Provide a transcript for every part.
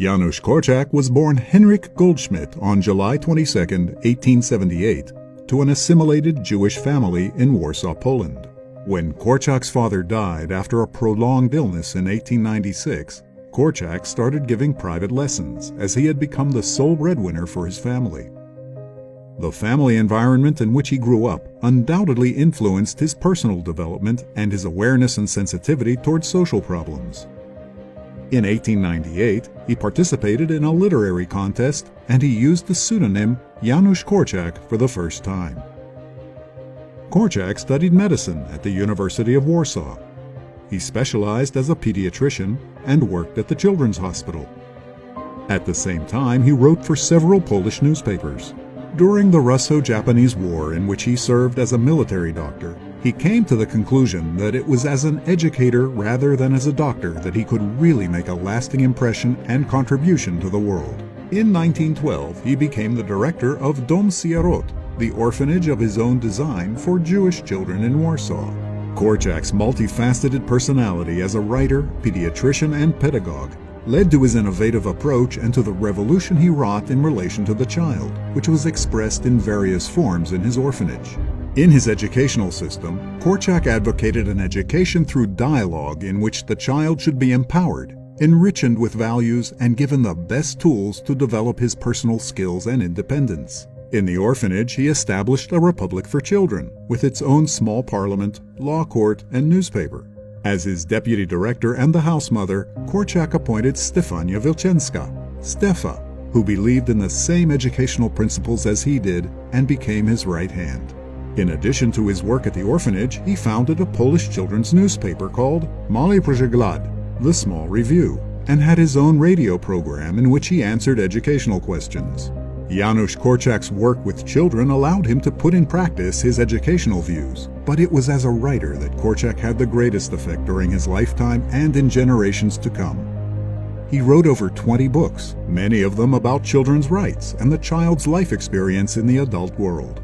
Janusz Korczak was born Henryk Goldschmidt on July 22, 1878, to an assimilated Jewish family in Warsaw, Poland. When Korczak's father died after a prolonged illness in 1896, Korczak started giving private lessons as he had become the sole breadwinner for his family. The family environment in which he grew up undoubtedly influenced his personal development and his awareness and sensitivity toward social problems. In 1898, he participated in a literary contest and he used the pseudonym Janusz Korczak for the first time. Korczak studied medicine at the University of Warsaw. He specialized as a pediatrician and worked at the Children's Hospital. At the same time, he wrote for several Polish newspapers. During the Russo-Japanese War, in which he served as a military doctor, he came to the conclusion that it was as an educator rather than as a doctor that he could really make a lasting impression and contribution to the world. In 1912, he became the director of Dom Sierot, the orphanage of his own design for Jewish children in Warsaw. Korczak's multifaceted personality as a writer, pediatrician, and pedagogue led to his innovative approach and to the revolution he wrought in relation to the child, which was expressed in various forms in his orphanage. In his educational system, Korczak advocated an education through dialogue in which the child should be empowered, enriched with values, and given the best tools to develop his personal skills and independence. In the orphanage, he established a republic for children, with its own small parliament, law court, and newspaper. As his deputy director and the house mother, Korczak appointed Stefania Wilczynska, Stefa, who believed in the same educational principles as he did and became his right hand. In addition to his work at the orphanage, he founded a Polish children's newspaper called Mały Przegląd, the Small Review, and had his own radio program in which he answered educational questions. Janusz Korczak's work with children allowed him to put in practice his educational views, but it was as a writer that Korczak had the greatest effect during his lifetime and in generations to come. He wrote over 20 books, many of them about children's rights and the child's life experience in the adult world.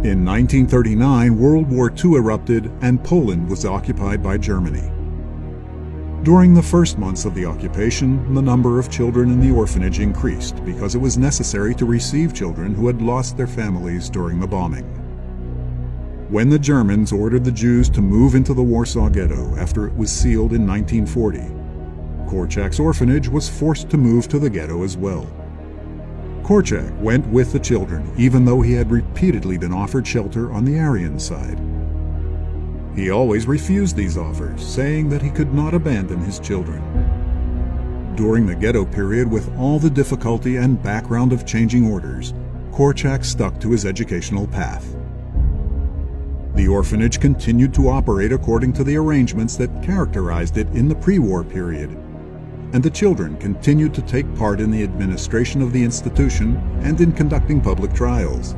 In 1939, World War II erupted and Poland was occupied by Germany. During the first months of the occupation, the number of children in the orphanage increased because it was necessary to receive children who had lost their families during the bombing. When the Germans ordered the Jews to move into the Warsaw Ghetto after it was sealed in 1940, Korczak's orphanage was forced to move to the ghetto as well. Korczak went with the children, even though he had repeatedly been offered shelter on the Aryan side. He always refused these offers, saying that he could not abandon his children. During the ghetto period, with all the difficulty and background of changing orders, Korczak stuck to his educational path. The orphanage continued to operate according to the arrangements that characterized it in the pre-war period, and the children continued to take part in the administration of the institution and in conducting public trials.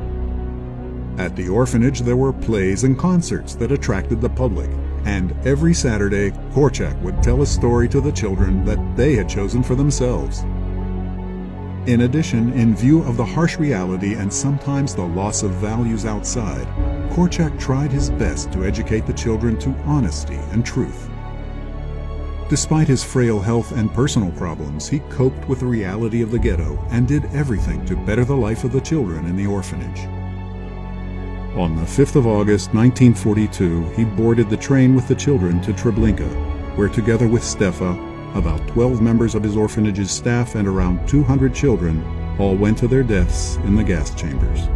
At the orphanage, there were plays and concerts that attracted the public, and every Saturday, Korczak would tell a story to the children that they had chosen for themselves. In addition, in view of the harsh reality and sometimes the loss of values outside, Korczak tried his best to educate the children to honesty and truth. Despite his frail health and personal problems, he coped with the reality of the ghetto and did everything to better the life of the children in the orphanage. On the 5th of August 1942, he boarded the train with the children to Treblinka, where together with Stefa, about 12 members of his orphanage's staff and around 200 children all went to their deaths in the gas chambers.